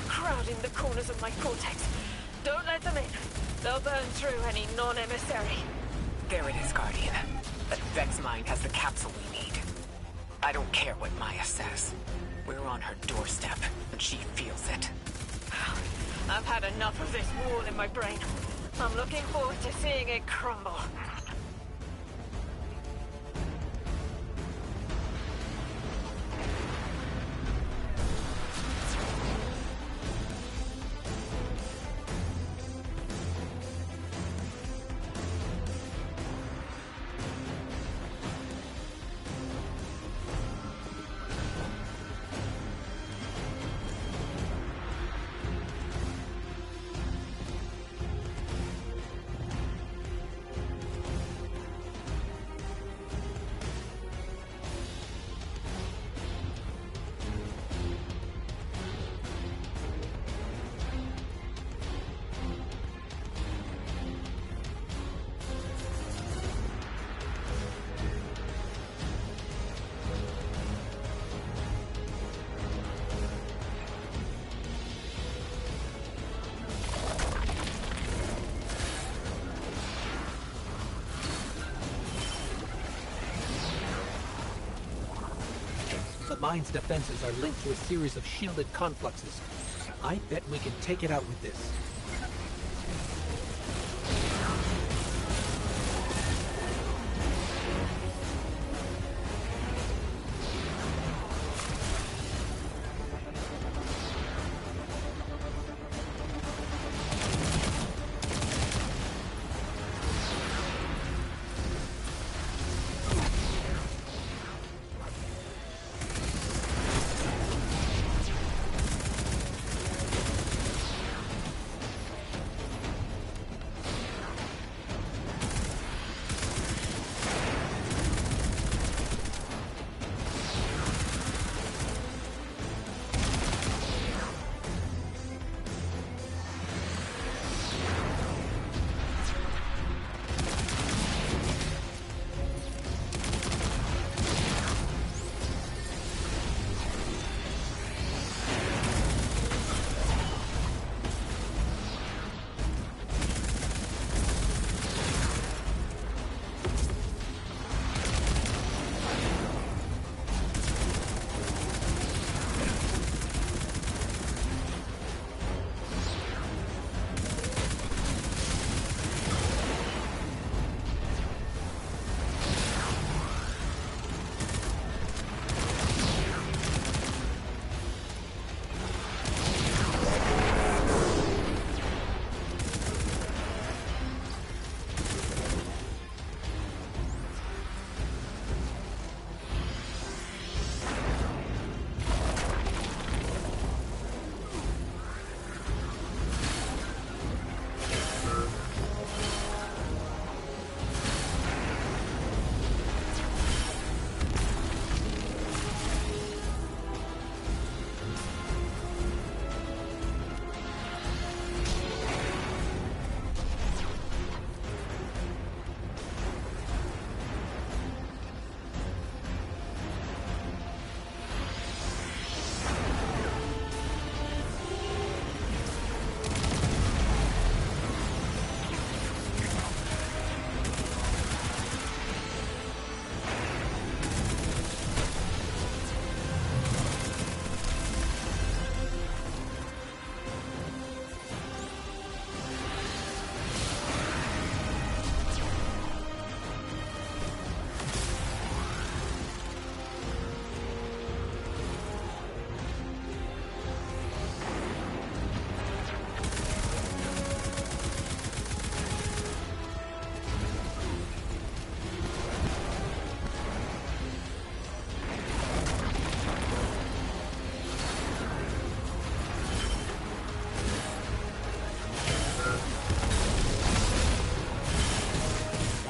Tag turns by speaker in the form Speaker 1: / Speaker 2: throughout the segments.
Speaker 1: Crowding the corners of my cortex. Don't let them in. They'll burn through any non-emissary.
Speaker 2: There it is, Guardian. That Vex mine has the capsule we need. I don't care what Maya says. We're on her doorstep, and she feels it.
Speaker 1: I've had enough of this wall in my brain. I'm looking forward to seeing it crumble.
Speaker 3: The mine's defenses are linked to a series of shielded confluxes. I bet we can take it out with this.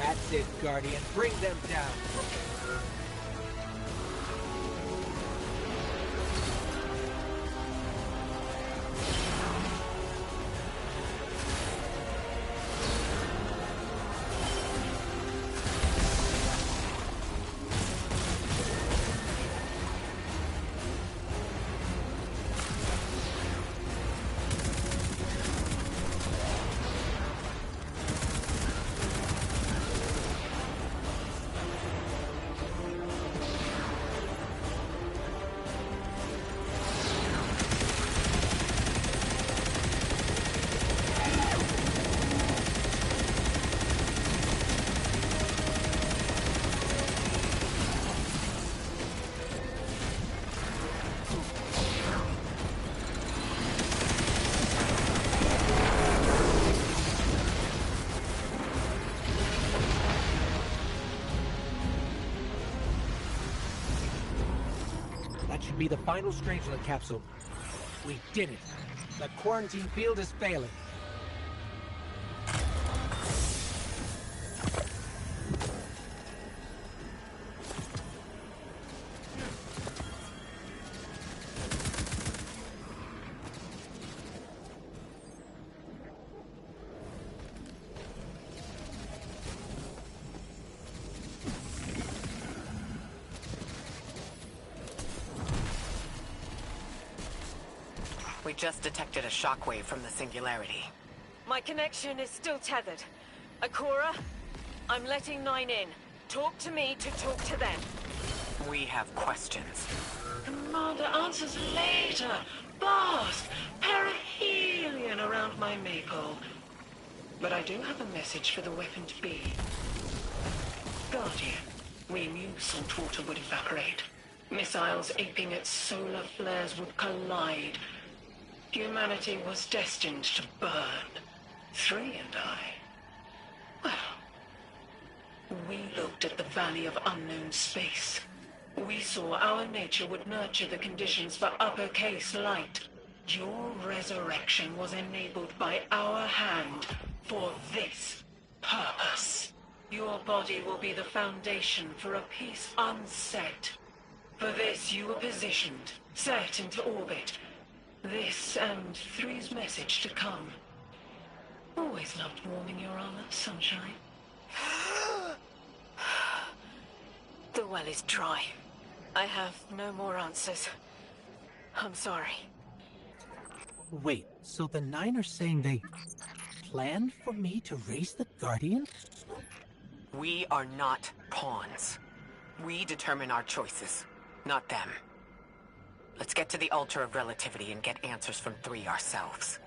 Speaker 3: That's it, Guardian. Bring them down. That should be the final Strangelet capsule. We did it. The quarantine field is failing.
Speaker 2: We just detected a shockwave from the singularity.
Speaker 1: My connection is still tethered. Akora, I'm letting 9 in. Talk to me to talk to them.
Speaker 2: We have questions.
Speaker 4: Commander, answers later. Boss, perihelion around my maypole. But I do have a message for the weapon to be. Guardian, we knew saltwater would evaporate. Missiles aping its solar flares would collide. Humanity was destined to burn. 3 and I. Well, we looked at the valley of unknown space. We saw our nature would nurture the conditions for uppercase light. Your resurrection was enabled by our hand for this purpose. Your body will be the foundation for a peace unset. For this you were positioned, set into orbit. This and 3's message to come. Always loved warming your armor, Sunshine.
Speaker 1: The well is dry. I have no more answers. I'm sorry.
Speaker 3: Wait, so the 9 are saying they planned for me to raise the Guardian?
Speaker 2: We are not pawns. We determine our choices, not them. Let's get to the altar of relativity and get answers from 3 ourselves.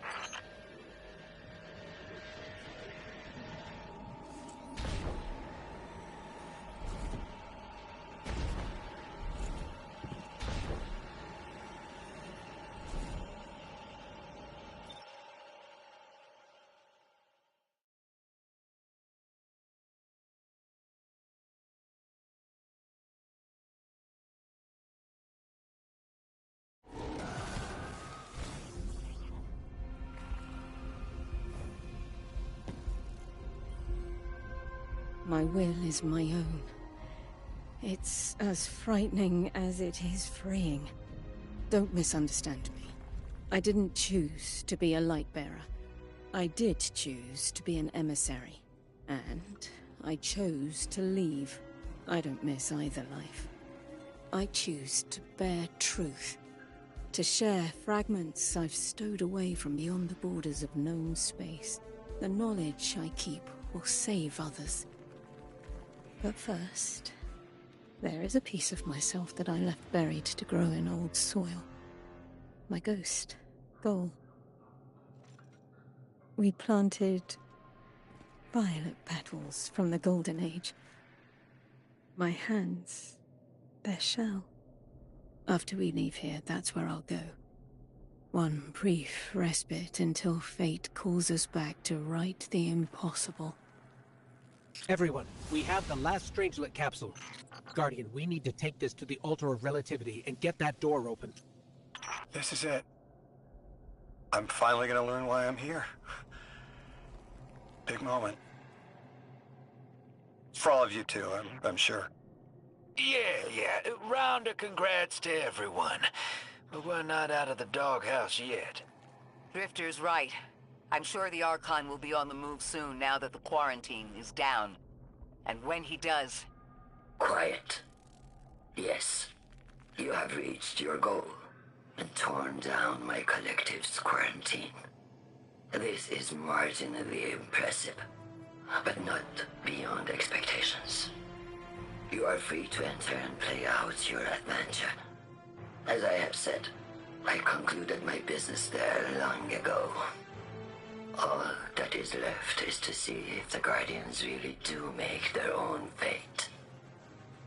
Speaker 5: My will is my own. It's as frightening as it is freeing. Don't misunderstand me. I didn't choose to be a light bearer. I did choose to be an emissary. And I chose to leave. I don't miss either life. I choose to bear truth. To share fragments I've stowed away from beyond the borders of known space. The knowledge I keep will save others. But first, there is a piece of myself that I left buried to grow in old soil. My ghost, Gol. We planted violet petals from the Golden Age. My hands, their shell. After we leave here, that's where I'll go. One brief respite until fate calls us back to right the impossible.
Speaker 3: Everyone, we have the last Strangelet capsule. Guardian, we need to take this to the altar of relativity and get that door open.
Speaker 6: This is it. I'm finally gonna learn why I'm here. Big moment. For all of you too, I'm sure.
Speaker 7: Yeah. Round of congrats to everyone. But we're not out of the doghouse yet.
Speaker 8: Drifter's right. I'm sure the Archon will be on the move soon now that the quarantine is down. And when he does...
Speaker 9: Quiet. Yes. You have reached your goal and torn down my collective's quarantine. This is marginally impressive, but not beyond expectations. You are free to enter and play out your adventure. As I have said, I concluded my business there long ago. All that is left is to see if the Guardians really do make their own fate.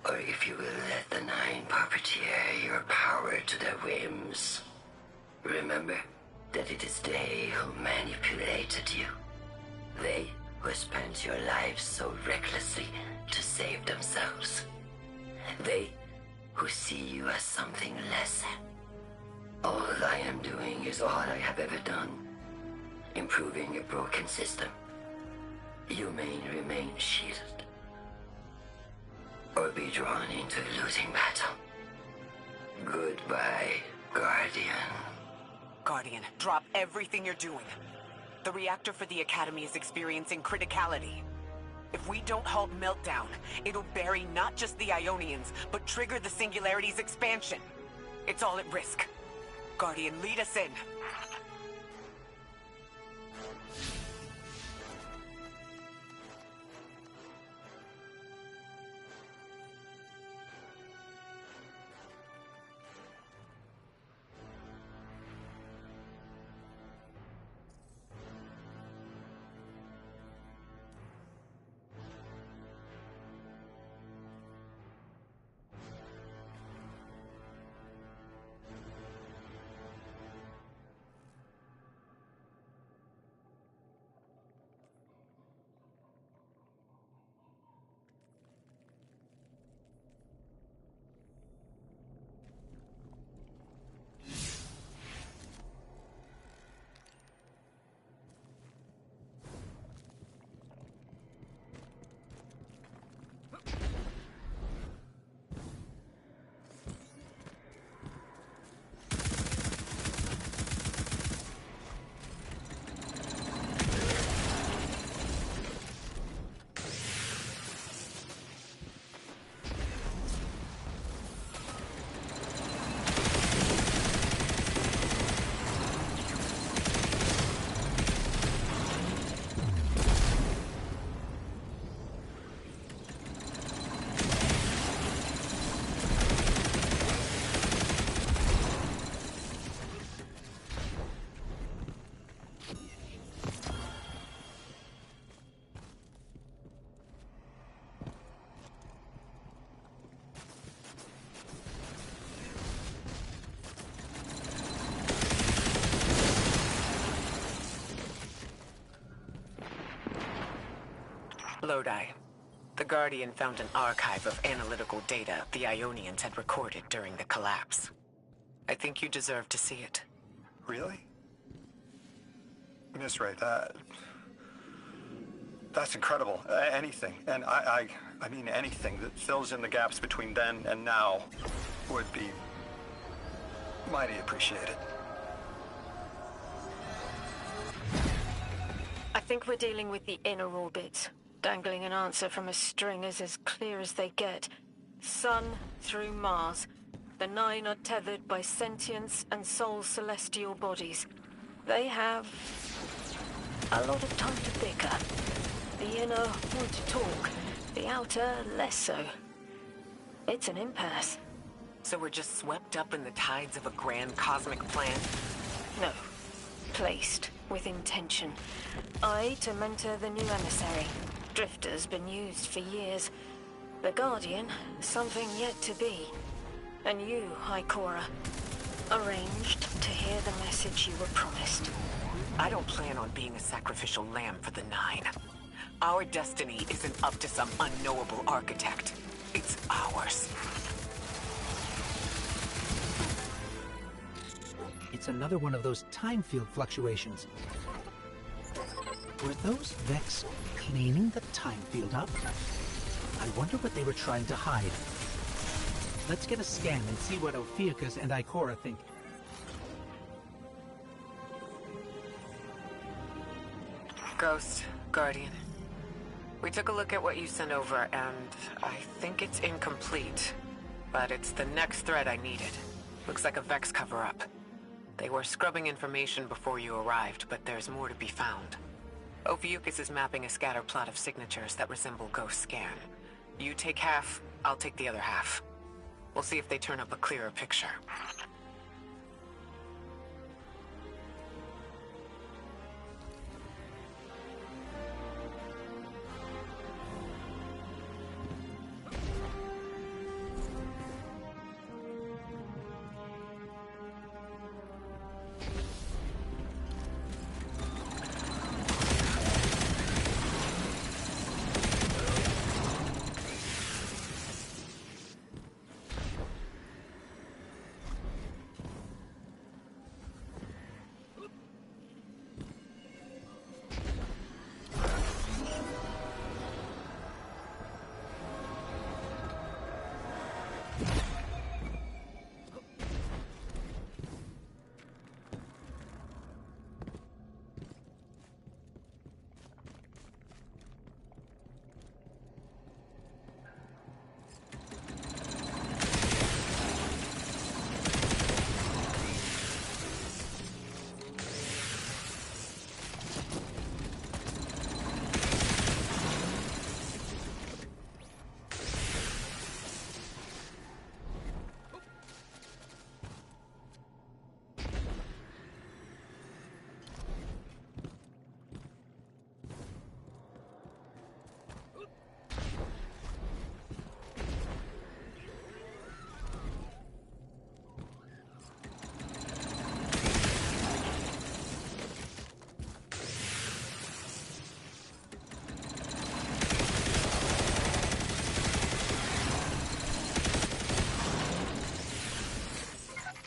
Speaker 9: Or if you will let the Nine puppeteer your power to their whims. Remember that it is they who manipulated you. They who spent your lives so recklessly to save themselves. They who see you as something less. All I am doing is all I have ever done. Improving a broken system. You may remain shielded. Or be drawn into a losing battle. Goodbye, Guardian.
Speaker 2: Guardian, drop everything you're doing. The reactor for the Academy is experiencing criticality. If we don't halt Meltdown, it'll bury not just the Ionians, but trigger the Singularity's expansion. It's all at risk. Guardian, lead us in. Lodi. The Guardian found an archive of analytical data the Ionians had recorded during the collapse. I think you deserve to see it.
Speaker 6: Really? Miss Ray, that's incredible. Anything, and I mean anything that fills in the gaps between then and now would be mighty appreciated.
Speaker 1: I think we're dealing with the inner orbit. Dangling an answer from a string is as clear as they get. Sun through Mars. The Nine are tethered by sentience and soul celestial bodies. They have a lot of time to bicker. The inner want to talk, the outer less so. It's an impasse.
Speaker 2: So we're just swept up in the tides of a grand cosmic plan?
Speaker 1: No. Placed with intention. I to mentor the new emissary. Drifter's been used for years. The Guardian, something yet to be. And you, High Cora, arranged to hear the message you were promised.
Speaker 2: I don't plan on being a sacrificial lamb for the Nine. Our destiny isn't up to some unknowable architect. It's ours.
Speaker 3: It's another one of those time field fluctuations. Were those Vex cleaning the time field up? I wonder what they were trying to hide. Let's get a scan and see what Ophiuchus and Ikora think.
Speaker 2: Ghost, Guardian. We took a look at what you sent over, and I think it's incomplete. But it's the next thread I needed. Looks like a Vex cover-up. They were scrubbing information before you arrived, but there's more to be found. Ophiuchus is mapping a scatter plot of signatures that resemble Ghost Scan. You take half, I'll take the other half. We'll see if they turn up a clearer picture.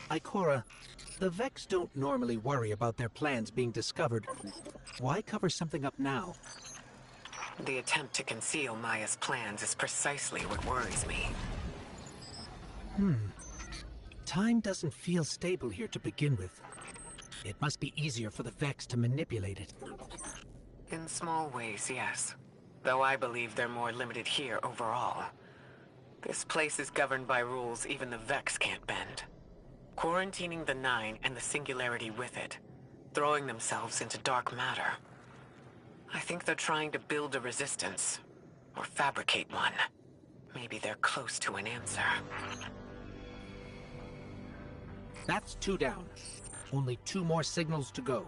Speaker 3: Ikora, the Vex don't normally worry about their plans being discovered. Why cover something up now?
Speaker 2: The attempt to conceal Maya's plans is precisely what worries me.
Speaker 3: Time doesn't feel stable here to begin with. It must be easier for the Vex to manipulate it.
Speaker 2: In small ways, yes. Though I believe they're more limited here overall. This place is governed by rules even the Vex can't bend. Quarantining the Nine and the Singularity with it. Throwing themselves into dark matter. I think they're trying to build a resistance. Or fabricate one. Maybe they're close to an answer.
Speaker 3: That's 2 down. Only 2 more signals to go.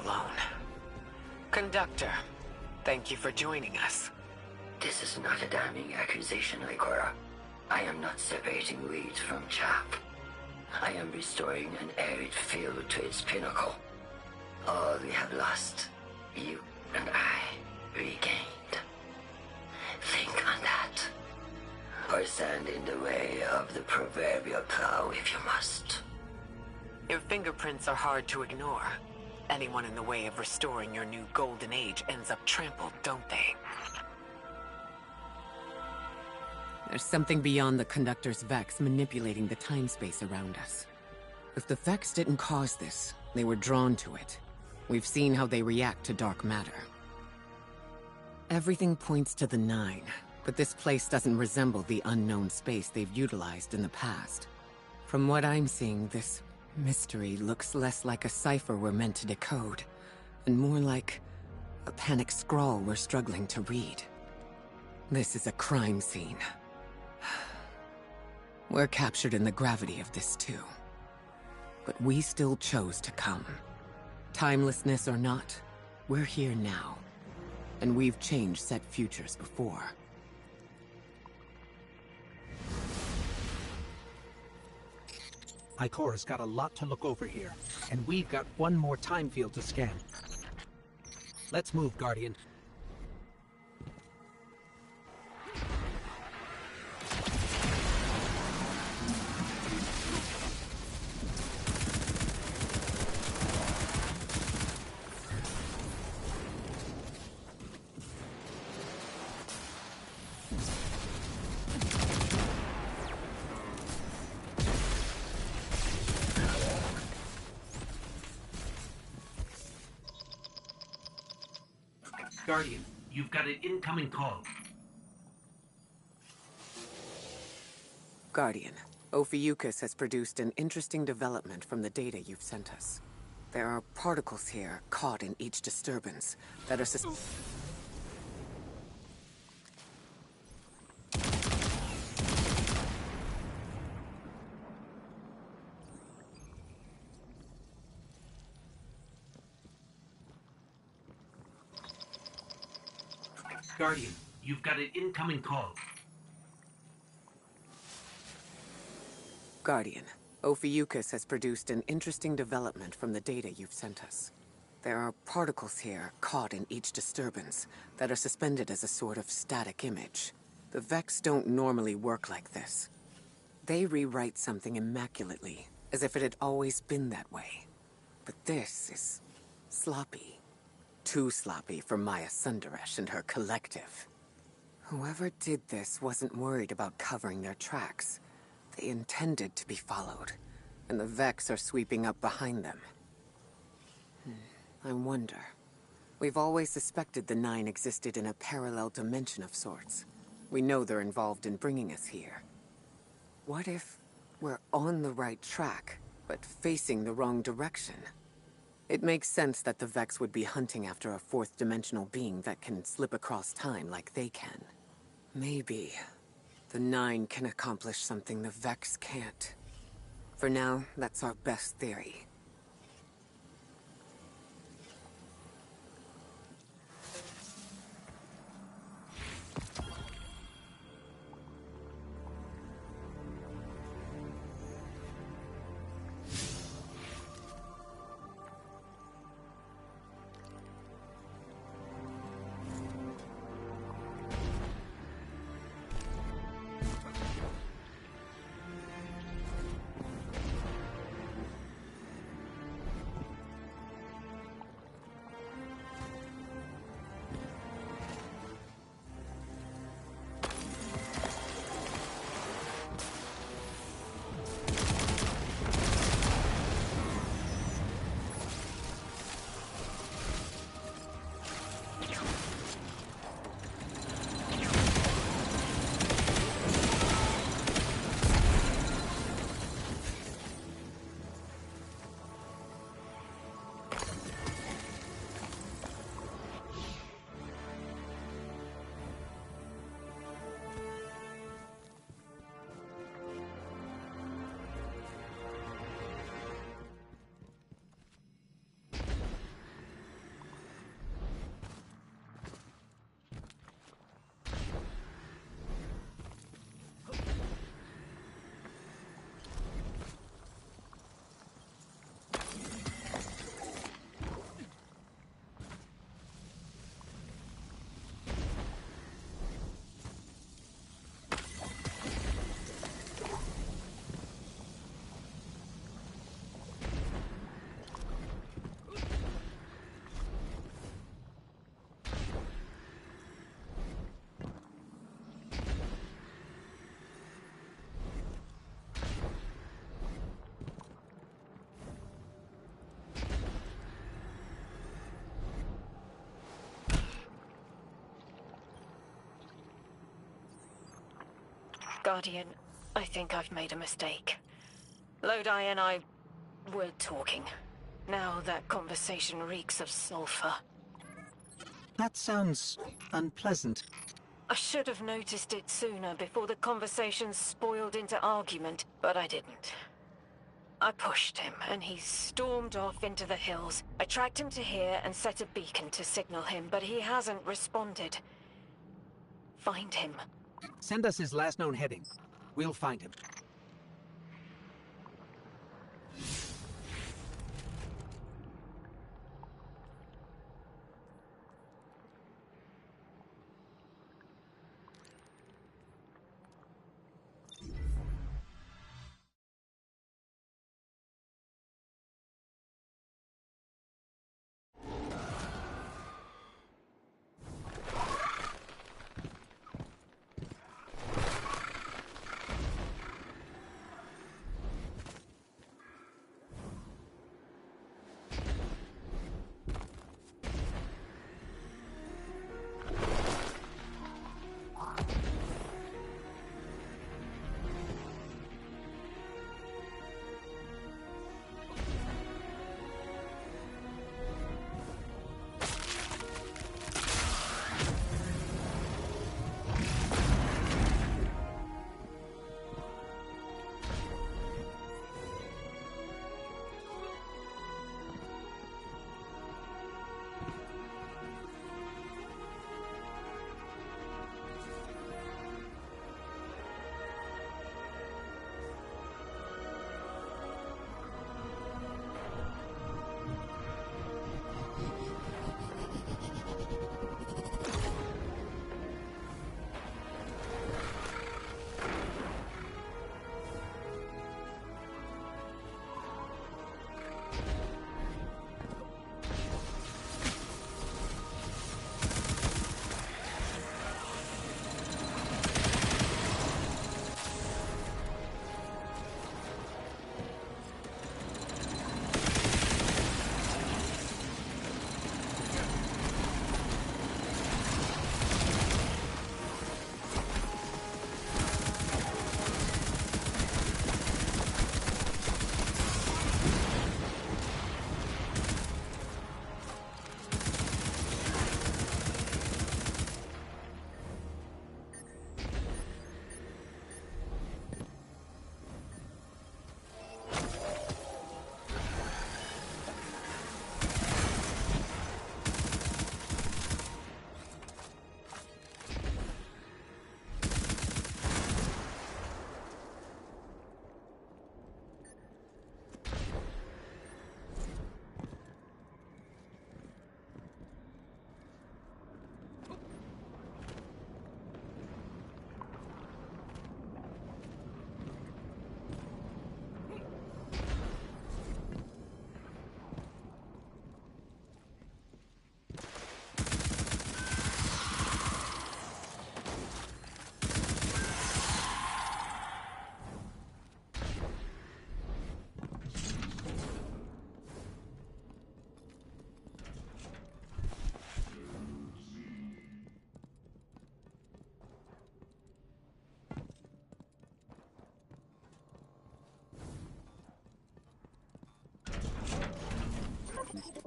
Speaker 2: alone. Conductor, thank you for joining us.
Speaker 9: This is not a damning accusation, Ikora. I am not separating wheat from chaff. I am restoring an arid field to its pinnacle. All we have lost, you and I regained. Think on that. Or stand in the way of the proverbial plow if you must.
Speaker 2: Your fingerprints are hard to ignore. Anyone in the way of restoring your new golden age ends up trampled, don't they?
Speaker 10: There's something beyond the Conductor's Vex manipulating the time-space around us. If the Vex didn't cause this, they were drawn to it. We've seen how they react to dark matter. Everything points to the Nine, but this place doesn't resemble the unknown space they've utilized in the past. From what I'm seeing, this mystery looks less like a cipher we're meant to decode, and more like a panic scrawl we're struggling to read. This is a crime scene. We're captured in the gravity of this too. But we still chose to come. Timelessness or not, we're here now. And we've changed set futures before.
Speaker 3: Ikora's got a lot to look over here, and we've got one more time field to scan. Let's move, Guardian. Guardian, you've got an incoming call.
Speaker 10: Guardian, Ophiuchus has produced an interesting development from the data you've sent us. There are particles here caught in each disturbance that are
Speaker 3: Guardian, you've got an incoming call.
Speaker 10: Guardian, Ophiuchus has produced an interesting development from the data you've sent us. There are particles here caught in each disturbance that are suspended as a sort of static image. The Vex don't normally work like this. They rewrite something immaculately, as if it had always been that way. But this is sloppy. Too sloppy for Maya Sundaresh and her collective. Whoever did this wasn't worried about covering their tracks. They intended to be followed, and the Vex are sweeping up behind them. I wonder. We've always suspected the Nine existed in a parallel dimension of sorts. We know they're involved in bringing us here. What if we're on the right track, but facing the wrong direction? It makes sense that the Vex would be hunting after a fourth-dimensional being that can slip across time like they can. Maybe the Nine can accomplish something the Vex can't. For now, that's our best theory.
Speaker 1: Guardian, I think I've made a mistake. Lodi and I were talking. Now that conversation reeks of sulfur.
Speaker 3: That sounds unpleasant.
Speaker 1: I should have noticed it sooner before the conversation spoiled into argument, but I didn't. I pushed him, and he stormed off into the hills. I tracked him to here and set a beacon to signal him, but he hasn't responded. Find him.
Speaker 3: Send us his last known heading. We'll find him.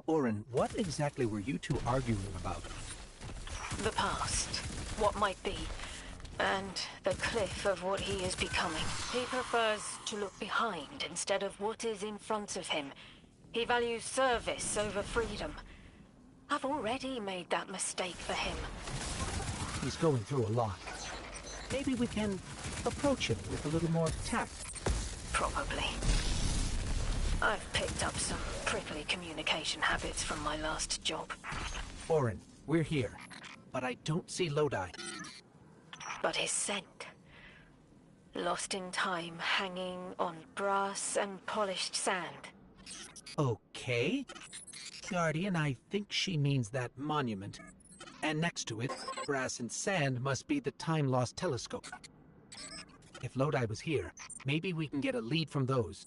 Speaker 3: Oren, what exactly were you two arguing about?
Speaker 1: The past. What might be. And the cliff of what he is becoming. He prefers to look behind instead of what is in front of him. He values service over freedom. I've already made that mistake for him.
Speaker 3: He's going through a lot. Maybe we can approach him with a little more tact.
Speaker 1: Probably. I've picked up some prickly communication habits from my last job.
Speaker 3: Oren, we're here. But I don't see Lodi.
Speaker 1: But his scent. Lost in time, hanging on brass and polished sand.
Speaker 3: Okay. Guardian, I think she means that monument. And next to it, brass and sand must be the time-lost telescope. If Lodi was here, maybe we can get a lead from those.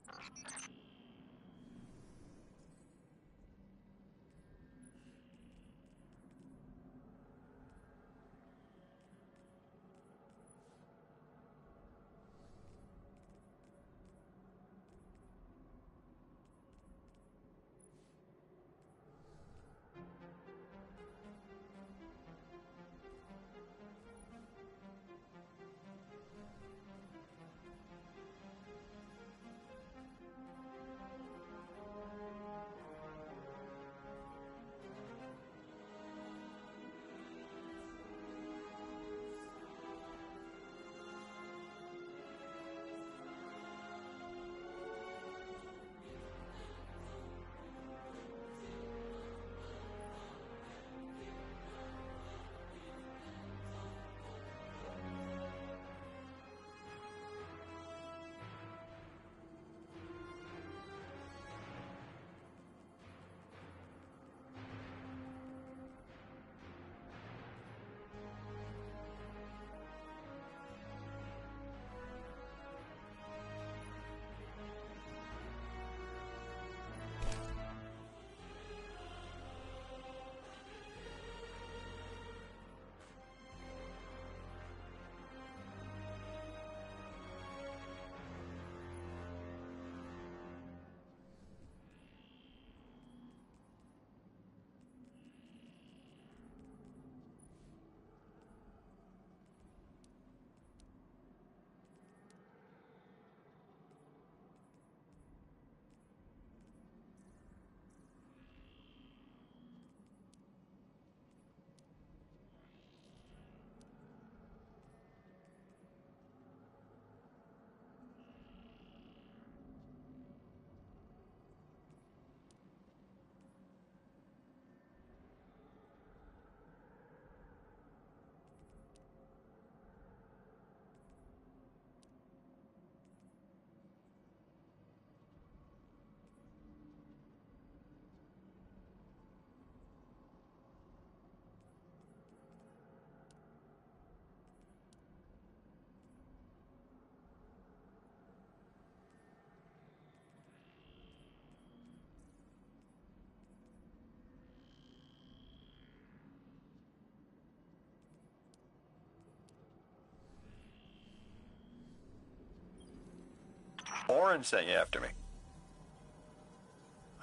Speaker 6: Orin sent you after me.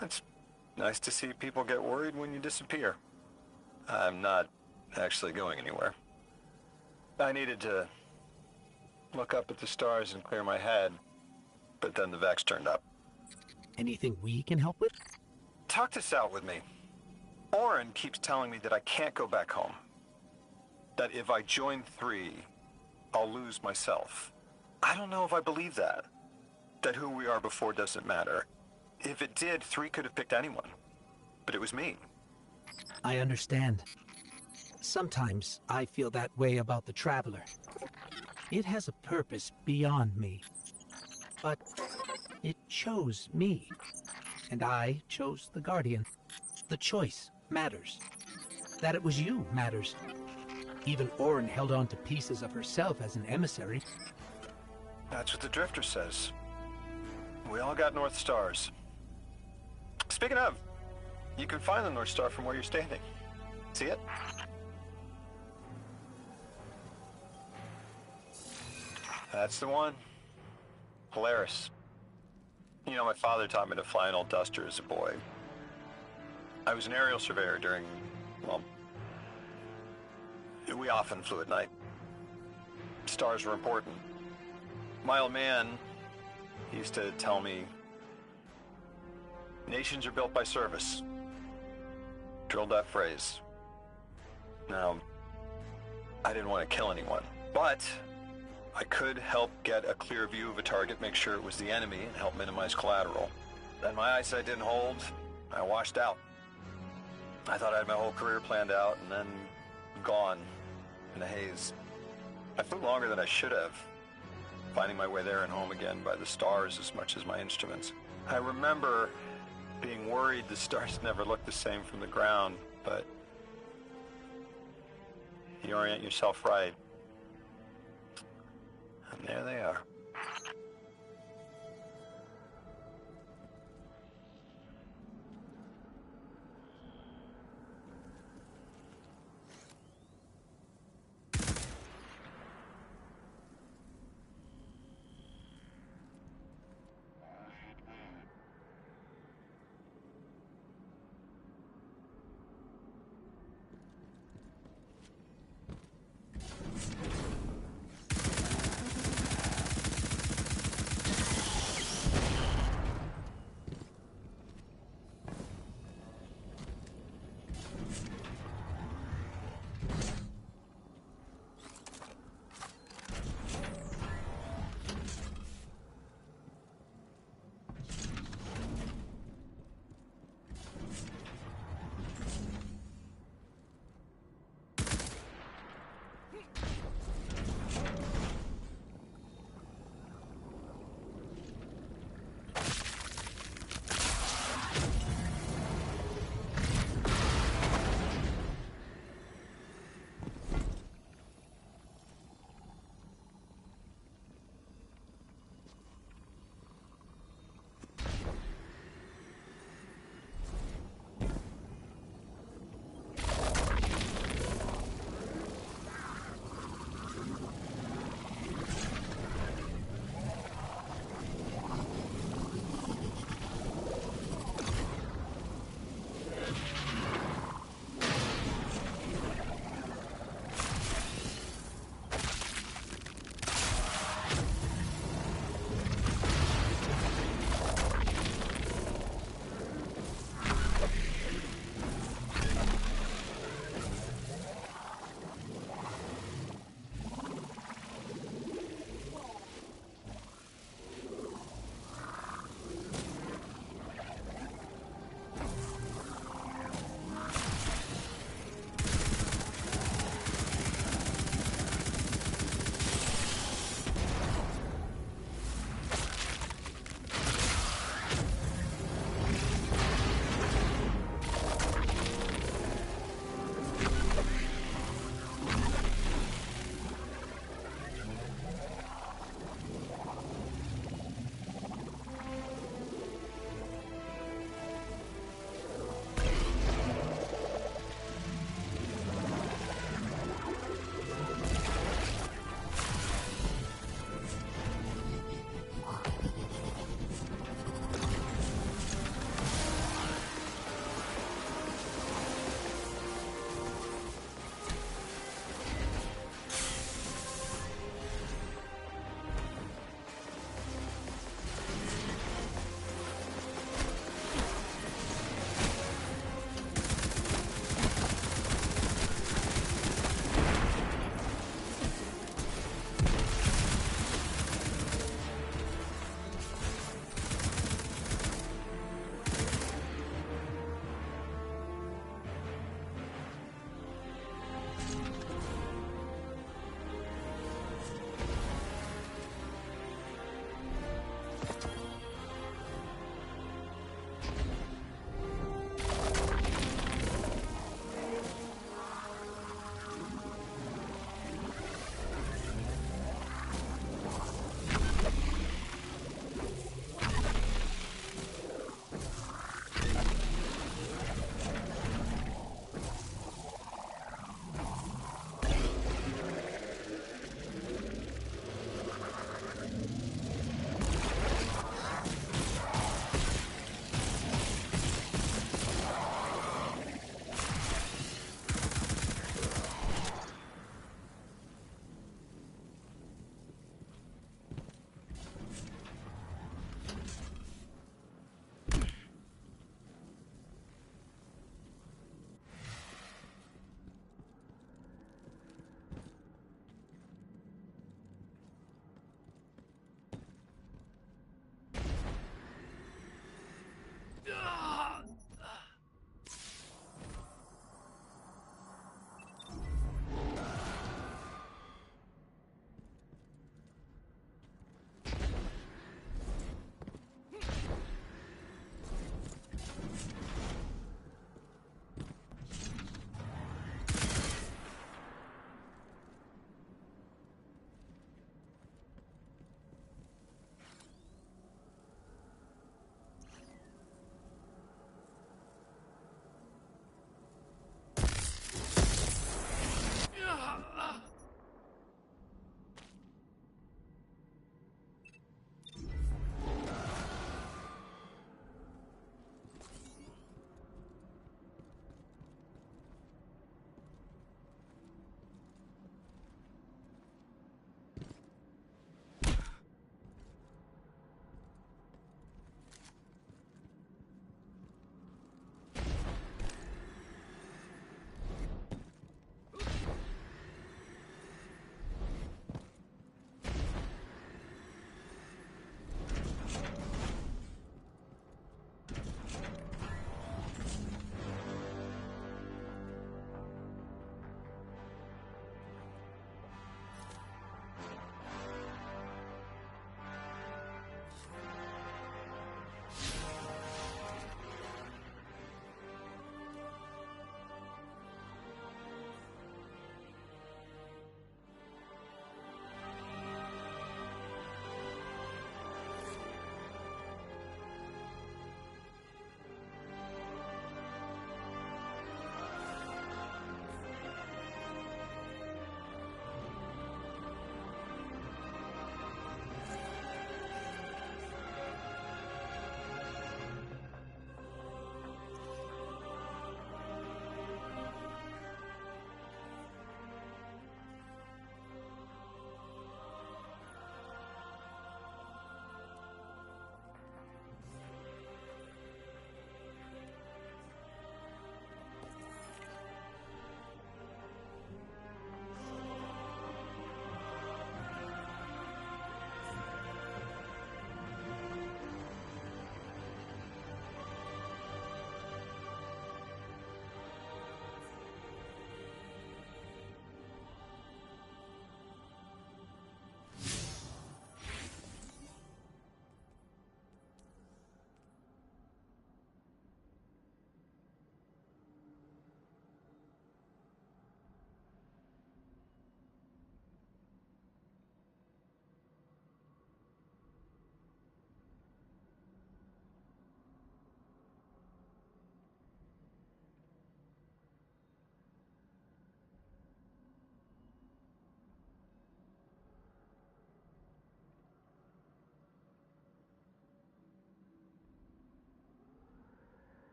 Speaker 6: It's nice to see people get worried when you disappear. I'm not actually going anywhere. I needed to look up at the stars and clear my head, but then the Vex turned up.
Speaker 3: Anything we can help with?
Speaker 6: Talk this out with me. Orin keeps telling me that I can't go back home. That if I join 3, I'll lose myself. I don't know if I believe that. That who we are before doesn't matter. If it did, 3 could have picked anyone. But it was me.
Speaker 3: I understand. Sometimes I feel that way about the Traveler. It has a purpose beyond me. But it chose me. And I chose the Guardian. The choice matters. That it was you matters. Even Orin held on to pieces of herself as an emissary.
Speaker 6: That's what the Drifter says. We all got North Stars. Speaking of, you can find the North Star from where you're standing. See it? That's the one. Polaris. You know, my father taught me to fly an old Duster as a boy. I was an aerial surveyor during, well, we often flew at night. Stars were important. My old man used to tell me, nations are built by service. Drilled that phrase. Now, I didn't want to kill anyone, but I could help get a clear view of a target, make sure it was the enemy, and help minimize collateral. Then my eyesight didn't hold. I washed out. I thought I had my whole career planned out, and then gone in the haze. I flew longer than I should have, finding my way there and home again by the stars as much as my instruments. I remember being worried the stars never looked the same from the ground, but you orient yourself right, and there they are.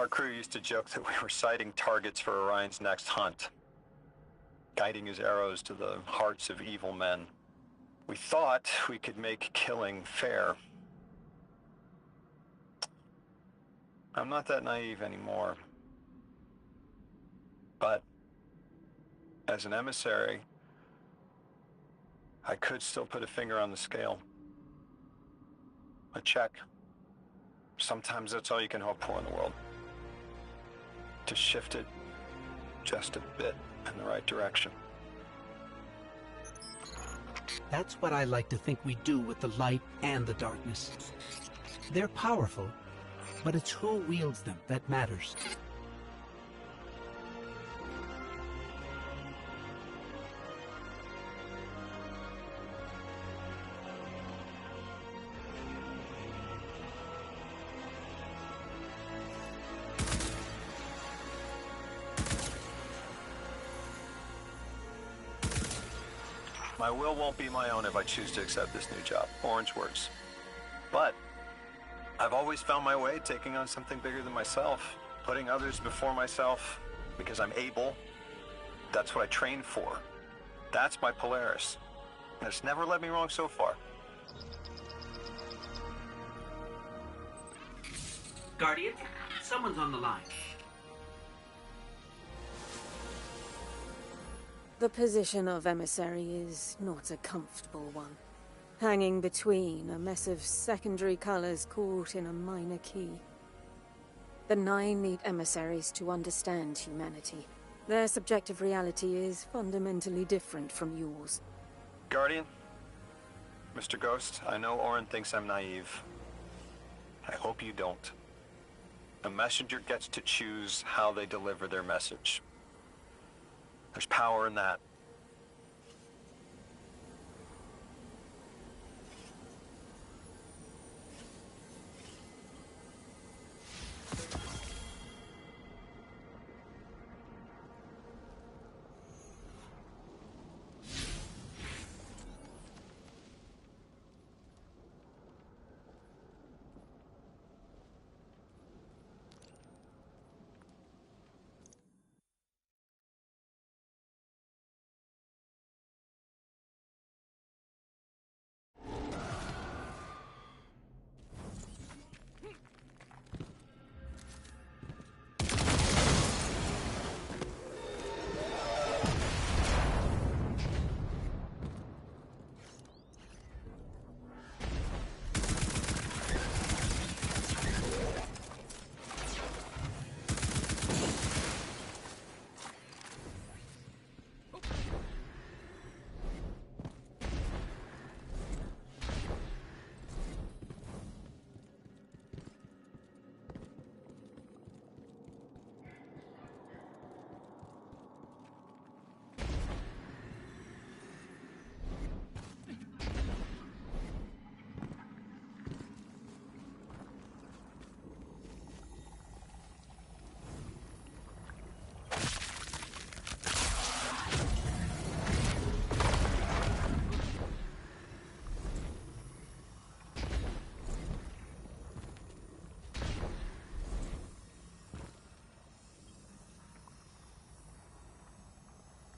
Speaker 6: Our crew used to joke that we were sighting targets for Orion's next hunt, guiding his arrows to the hearts of evil men. We thought we could make killing fair. I'm not that naive anymore. But as an emissary, I could still put a finger on the scale. A check. Sometimes that's all you can hope for in the world. To shift it just a bit in the right direction.
Speaker 3: That's what I like to think we do with the light and the darkness. They're powerful, but it's who wields them that matters.
Speaker 6: My will won't be my own if I choose to accept this new job. Orange words. But I've always found my way taking on something bigger than myself, putting others before myself because I'm able. That's what I trained for. That's my Polaris. And it's never led me wrong so far.
Speaker 3: Guardian, someone's on the line.
Speaker 5: The position of emissary is not a comfortable one. Hanging between a mess of secondary colors caught in a minor key. The Nine need emissaries to understand humanity. Their subjective reality is fundamentally different from yours.
Speaker 6: Guardian, Mr. Ghost, I know Orin thinks I'm naive. I hope you don't. A messenger gets to choose how they deliver their message. There's power in that.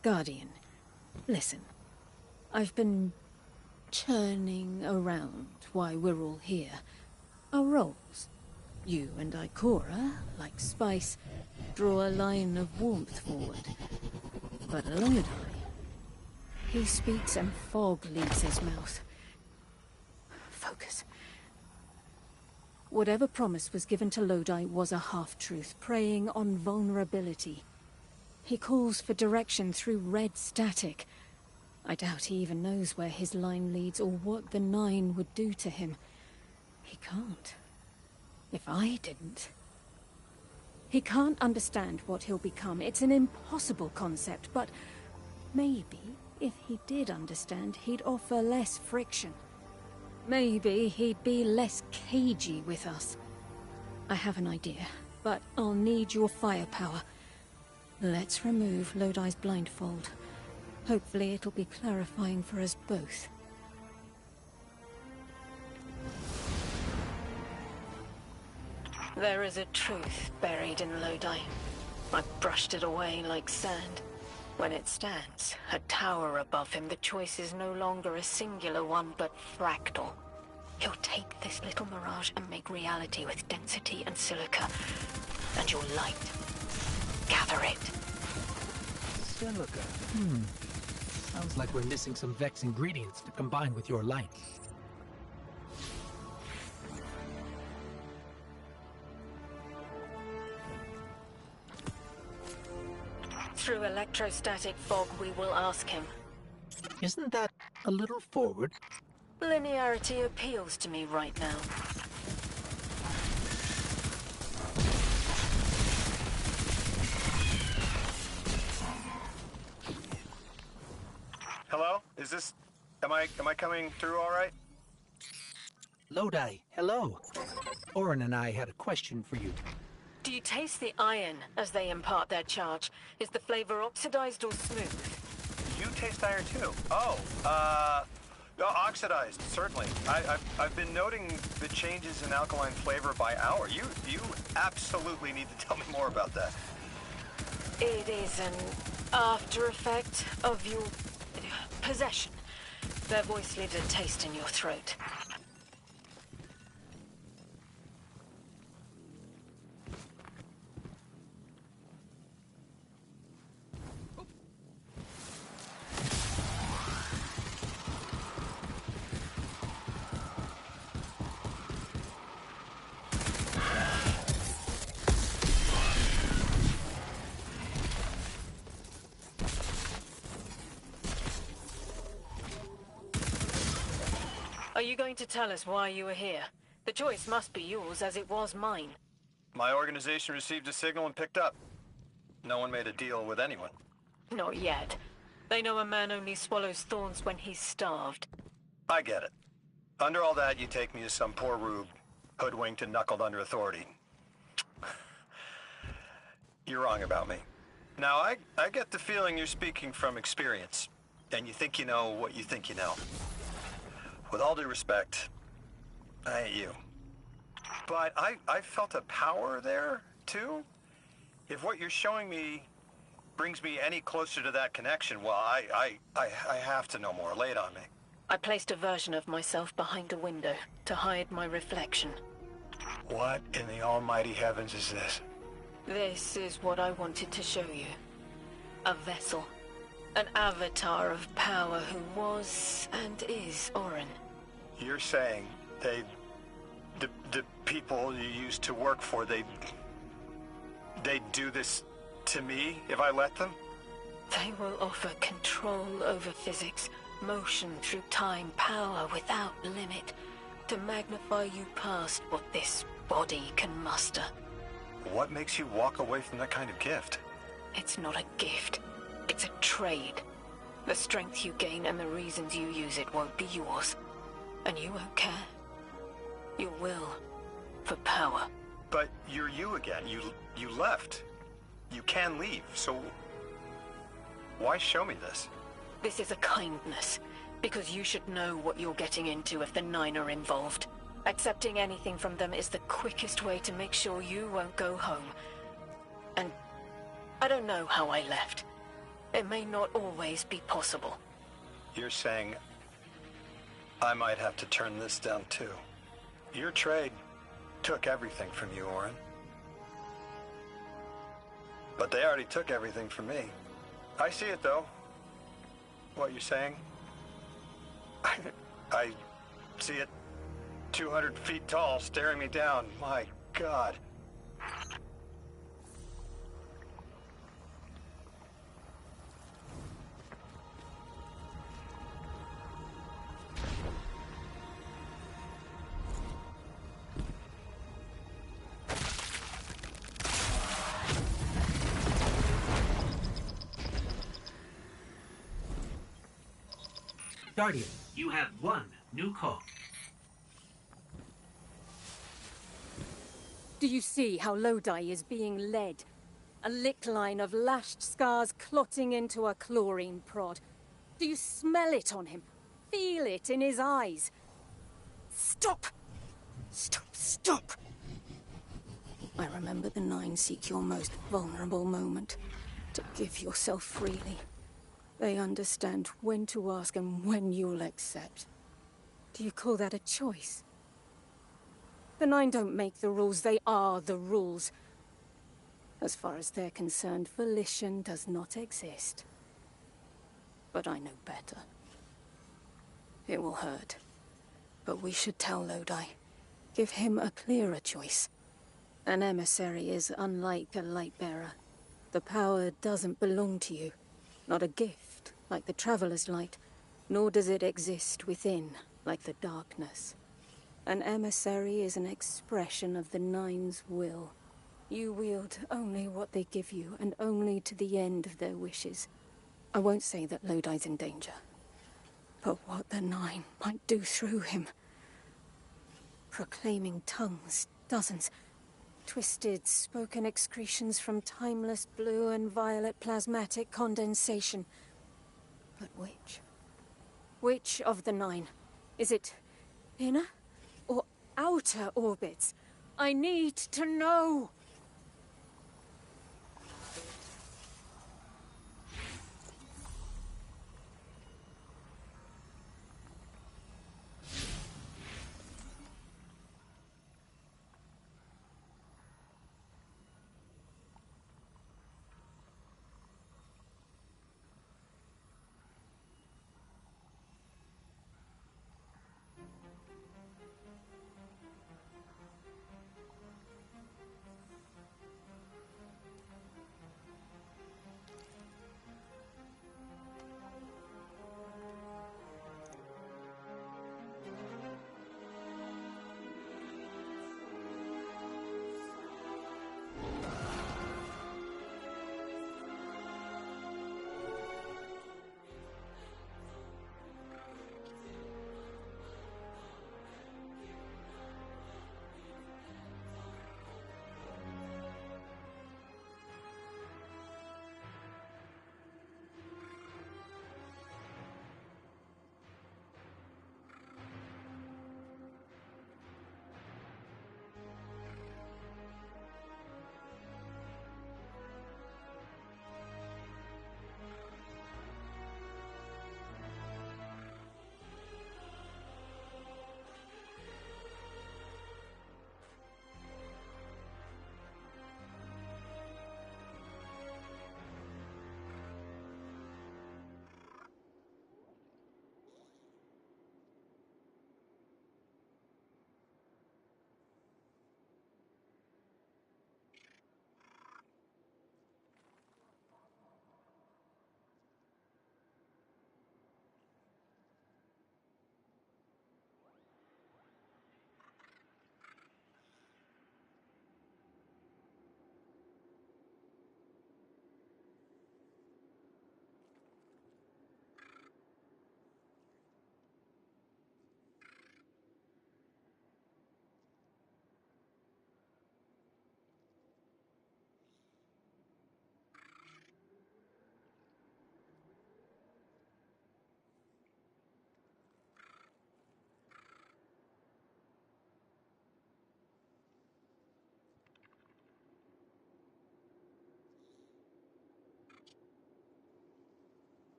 Speaker 5: Guardian, listen. I've been churning around while we're all here. Our roles. You and Ikora, like Spice, draw a line of warmth forward. But Lodi, he speaks and fog leaves his mouth. Focus. Whatever promise was given to Lodi was a half-truth, preying on vulnerability. He calls for direction through red static. I doubt he even knows where his line leads or what the Nine would do to him. He can't. If I didn't. He can't understand what he'll become. It's an impossible concept, but maybe if he did understand, he'd offer less friction. Maybe he'd be less cagey with us. I have an idea, but I'll need your firepower. Let's remove Lodi's blindfold. Hopefully it'll be clarifying for us both.
Speaker 1: There is a truth buried in Lodi. I brushed it away like sand. When it stands, a tower above him, the choice is no longer a singular one, but fractal. He'll take this little mirage and make reality with density and silica. And your light. Gather it.
Speaker 3: Silica. Sounds like we're missing some Vex ingredients to combine with your light.
Speaker 1: Through electrostatic fog, we will ask him.
Speaker 3: Isn't that a little forward?
Speaker 1: Linearity appeals to me right now.
Speaker 6: Hello? Is this... Am I coming through all right?
Speaker 3: Lodi, hello. Orin and I had a question for you.
Speaker 1: Do you taste the iron as they impart their charge? Is the flavor oxidized or smooth?
Speaker 6: You taste iron too. Oh, oxidized, certainly. I've been noting the changes in alkaline flavor by hour. You absolutely need to tell me more about that.
Speaker 1: It is an after effect of your possession. Their voice leaves a taste in your throat. Are you going to tell us why you were here? The choice must be yours, as it was mine.
Speaker 6: My organization received a signal and picked up. No one made a deal with anyone.
Speaker 1: Not yet. They know a man only swallows thorns when he's starved.
Speaker 6: I get it. Under all that, you take me as some poor rube, hoodwinked and knuckled under authority. You're wrong about me. Now, I get the feeling you're speaking from experience, and you think you know what you think you know. With all due respect, I ain't you. But I felt a power there, too. If what you're showing me brings me any closer to that connection, well, I have to know more. Lay it on me.
Speaker 1: I placed a version of myself behind a window to hide my reflection.
Speaker 6: What in the almighty heavens is this?
Speaker 1: This is what I wanted to show you. A vessel. An avatar of power who was and is Orin.
Speaker 6: You're saying the people you used to work for, they'd do this to me if I let them?
Speaker 1: They will offer control over physics, motion through time, power without limit, to magnify you past what this body can muster.
Speaker 6: What makes you walk away from that kind of gift?
Speaker 1: It's not a gift. It's a trade. The strength you gain and the reasons you use it won't be yours. And you won't care. You will. For power.
Speaker 6: But you're you again. You left. You can leave, so... Why show me this?
Speaker 1: This is a kindness. Because you should know what you're getting into if the Nine are involved. Accepting anything from them is the quickest way to make sure you won't go home. And I don't know how I left. It may not always be possible.
Speaker 6: You're saying I might have to turn this down too. Your trade took everything from you, Orin. But they already took everything from me. I see it though. What you're saying. I see it 200 feet tall, staring me down. My God.
Speaker 3: Guardian, you have one new call.
Speaker 5: Do you see how Lodi is being led? A lick line of lashed scars clotting into a chlorine prod. Do you smell it on him? Feel it in his eyes? Stop! Stop! Stop! I remember the Nine seek your most vulnerable moment, to give yourself freely. They understand when to ask and when you'll accept. Do you call that a choice? The Nine don't make the rules, they are the rules. As far as they're concerned, volition does not exist. But I know better. It will hurt. But we should tell Lodi. Give him a clearer choice. An emissary is unlike a light-bearer. The power doesn't belong to you. Not a gift, like the Traveler's Light. Nor does it exist within, like the darkness. An emissary is an expression of the Nine's will. You wield only what they give you, and only to the end of their wishes. I won't say that Lodi's in danger. But what the Nine might do through him. Proclaiming tongues, dozens. Twisted, spoken excretions from timeless blue and violet plasmatic condensation. But which? Which of the Nine? Is it inner or outer orbits? I need to know!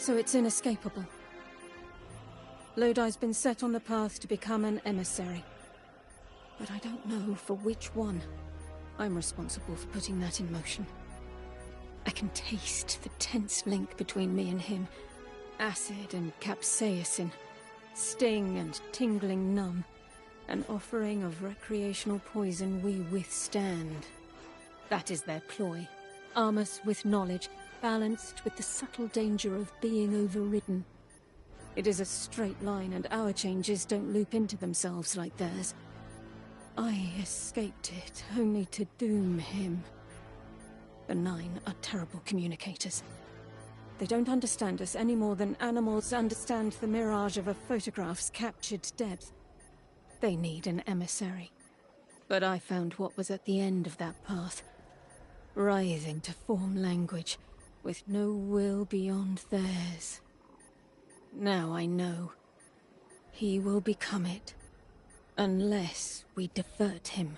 Speaker 5: So it's inescapable. Lodi's been set on the path to become an emissary. But I don't know for which one. I'm responsible for putting that in motion. I can taste the tense link between me and him. Acid and capsaicin. Sting and tingling numb. An offering of recreational poison we withstand. That is their ploy. Arm us with knowledge, balanced with the subtle danger of being overridden. It is a straight line, and our changes don't loop into themselves like theirs. I escaped it, only to doom him. The Nine are terrible communicators. They don't understand us any more than animals understand the mirage of a photograph's captured depth. They need an emissary. But I found what was at the end of that path. Writhing to form language, with no will beyond theirs. Now I know. He will become it. Unless we divert him.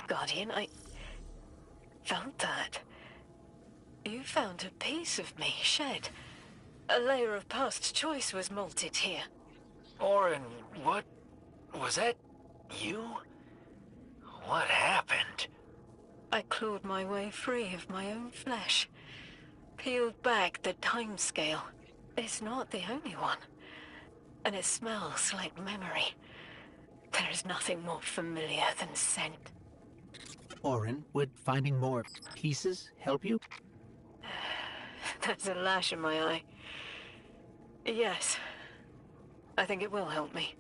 Speaker 1: Guardian, I felt that. You've found a piece of me shed. A layer of past choice was molted here.
Speaker 7: Orin, what... was that you? What happened?
Speaker 1: I clawed my way free of my own flesh. Peeled back the time scale. It's not the only one. And it smells like memory. There is nothing more familiar than scent.
Speaker 3: Orin, would finding more pieces help you?
Speaker 1: There's a lash in my eye. Yes. I think it will help me.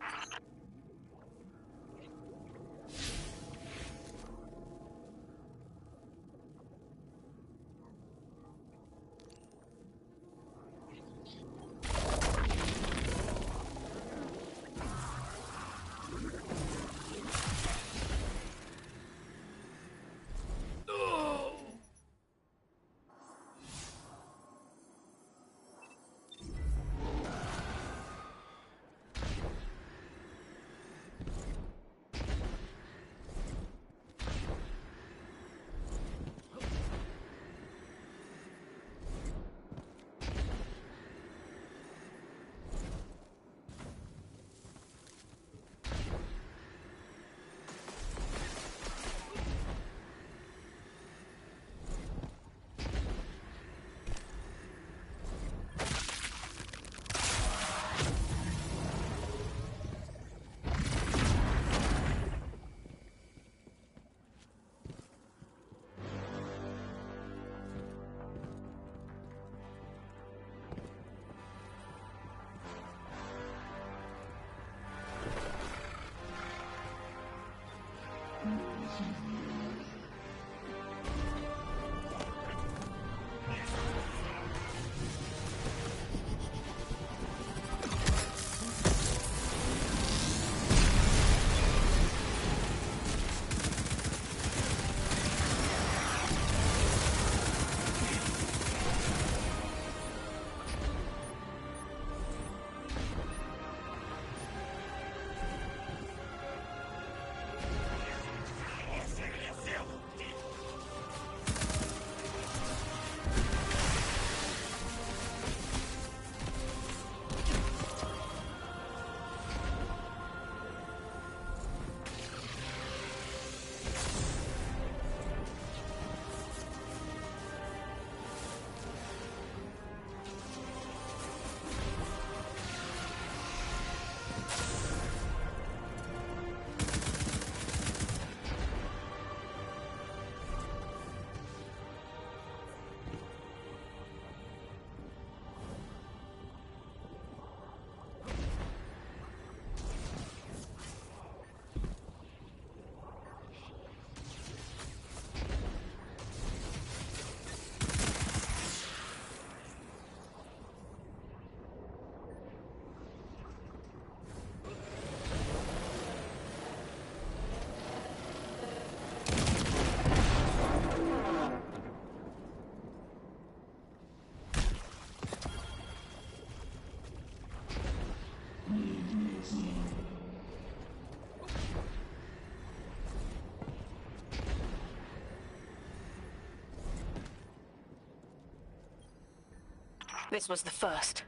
Speaker 1: This was the first.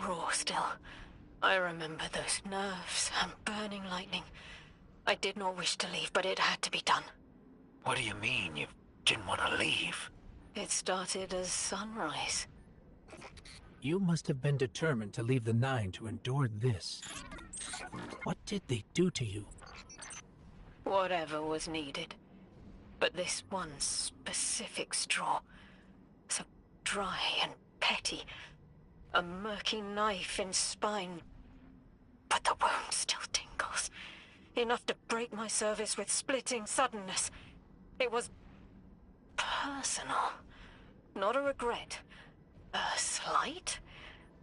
Speaker 1: Raw still. I remember those nerves and burning lightning. I did not wish to leave, but it had to be done.
Speaker 7: What do you mean, you didn't want to leave?
Speaker 1: It started as sunrise.
Speaker 3: You must have been determined to leave the Nine to endure this. What did they do to you?
Speaker 1: Whatever was needed. But this one specific straw, so dry and petty, a murky knife in spine. But the wound still tingles. Enough to break my service with splitting suddenness. It was personal. Not a regret. A slight?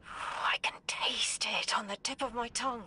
Speaker 1: I can taste it on the tip of my tongue.